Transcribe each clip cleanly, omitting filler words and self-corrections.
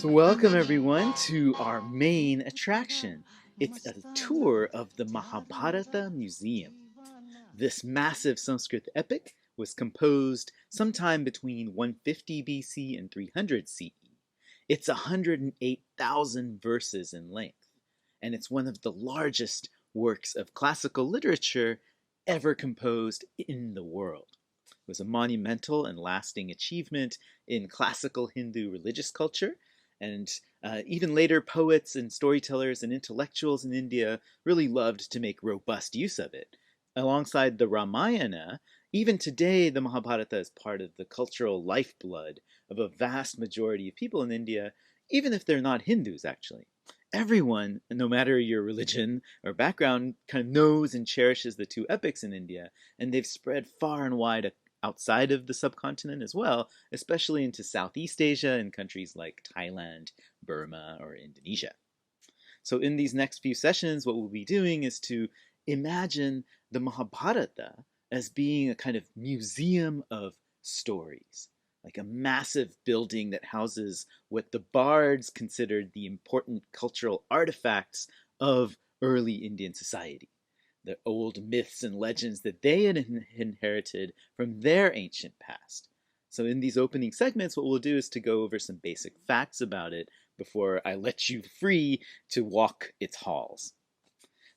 So, welcome everyone to our main attraction. It's a tour of the Mahabharata Museum. This massive Sanskrit epic was composed sometime between 150 BC and 300 CE. It's 108,000 verses in length, and it's one of the largest works of classical literature ever composed in the world. It was a monumental and lasting achievement in classical Hindu religious culture, and even later poets and storytellers and intellectuals in India really loved to make robust use of it. Alongside the Ramayana, even today the Mahabharata is part of the cultural lifeblood of a vast majority of people in India, even if they're not Hindus, actually. Everyone, no matter your religion or background, kind of knows and cherishes the two epics in India, and they've spread far and wide outside of the subcontinent as well, especially into Southeast Asia and countries like Thailand, Burma, or Indonesia. So in these next few sessions, what we'll be doing is to imagine the Mahabharata as being a kind of museum of stories, like a massive building that houses what the bards considered the important cultural artifacts of early Indian society, the old myths and legends that they had inherited from their ancient past. So in these opening segments, what we'll do is to go over some basic facts about it before I let you free to walk its halls.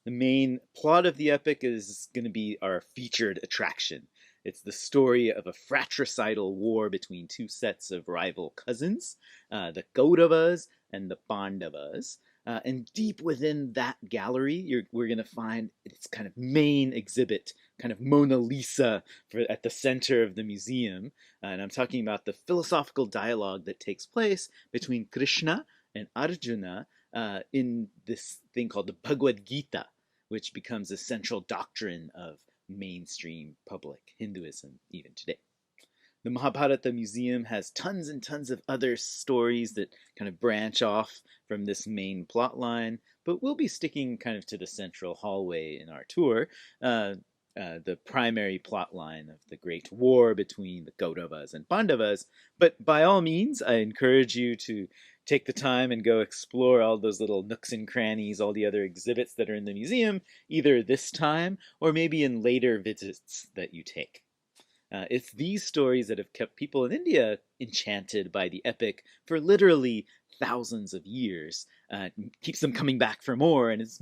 The main plot of the epic is going to be our featured attraction. It's the story of a fratricidal war between two sets of rival cousins, the Kauravas and the Pandavas. And deep within that gallery, we're going to find its kind of main exhibit, kind of Mona Lisa at the center of the museum. And I'm talking about the philosophical dialogue that takes place between Krishna and Arjuna in this thing called the Bhagavad Gita, which becomes a central doctrine of mainstream public Hinduism even today. The Mahabharata Museum has tons and tons of other stories that kind of branch off from this main plot line, but we'll be sticking kind of to the central hallway in our tour, the primary plot line of the great war between the Kauravas and Pandavas. But by all means, I encourage you to take the time and go explore all those little nooks and crannies, all the other exhibits that are in the museum, either this time or maybe in later visits that you take. It's these stories that have kept people in India enchanted by the epic for literally thousands of years. Keeps them coming back for more, and it's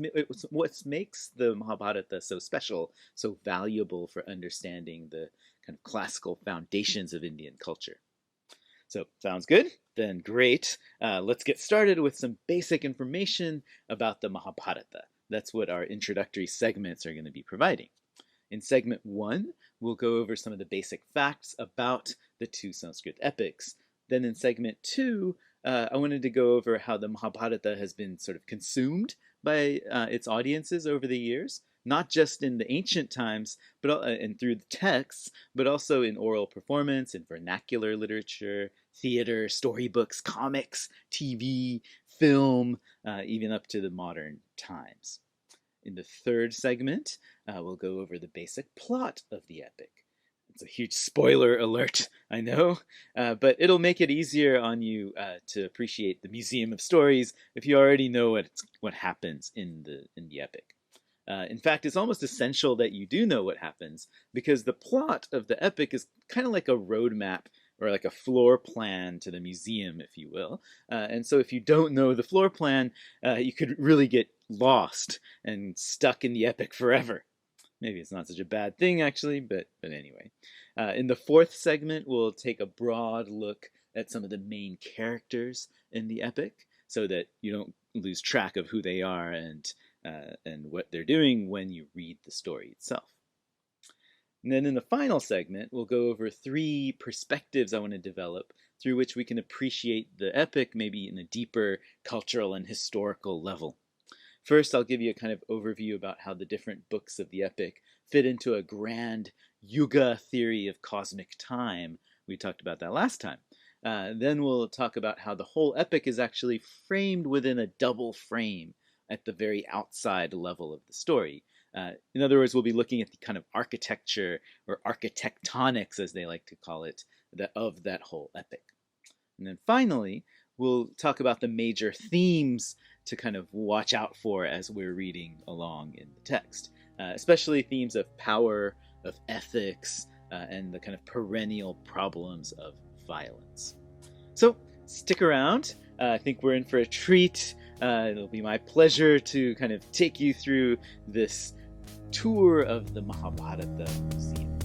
what makes the Mahabharata so special, so valuable for understanding the kind of classical foundations of Indian culture. So, sounds good? Then great. Let's get started with some basic information about the Mahabharata. That's what our introductory segments are going to be providing. In segment 1, we'll go over some of the basic facts about the two Sanskrit epics. Then in segment 2, I wanted to go over how the Mahabharata has been sort of consumed by its audiences over the years, not just in the ancient times and through the texts, but also in oral performance, in vernacular literature, theater, storybooks, comics, TV, film, even up to the modern times. In the third segment, we'll go over the basic plot of the epic. It's a huge spoiler alert, I know, but it'll make it easier on you to appreciate the Museum of Stories if you already know what happens in the epic. In fact, it's almost essential that you do know what happens, because the plot of the epic is kind of like a roadmap or like a floor plan to the museum, if you will. And so if you don't know the floor plan, you could really get lost and stuck in the epic forever. Maybe it's not such a bad thing, actually, but anyway. In the fourth segment, we'll take a broad look at some of the main characters in the epic so that you don't lose track of who they are and what they're doing when you read the story itself. And then in the final segment, we'll go over 3 perspectives I want to develop through which we can appreciate the epic maybe in a deeper cultural and historical level. First, I'll give you a kind of overview about how the different books of the epic fit into a grand yuga theory of cosmic time. We talked about that last time. Then we'll talk about how the whole epic is actually framed within a double frame at the very outside level of the story. In other words, we'll be looking at the kind of architecture or architectonics, as they like to call it, of that whole epic. And then finally, we'll talk about the major themes to kind of watch out for as we're reading along in the text, especially themes of power, of ethics, and the kind of perennial problems of violence. So stick around. I think we're in for a treat. It'll be my pleasure to kind of take you through this tour of the Mahabharata Museum.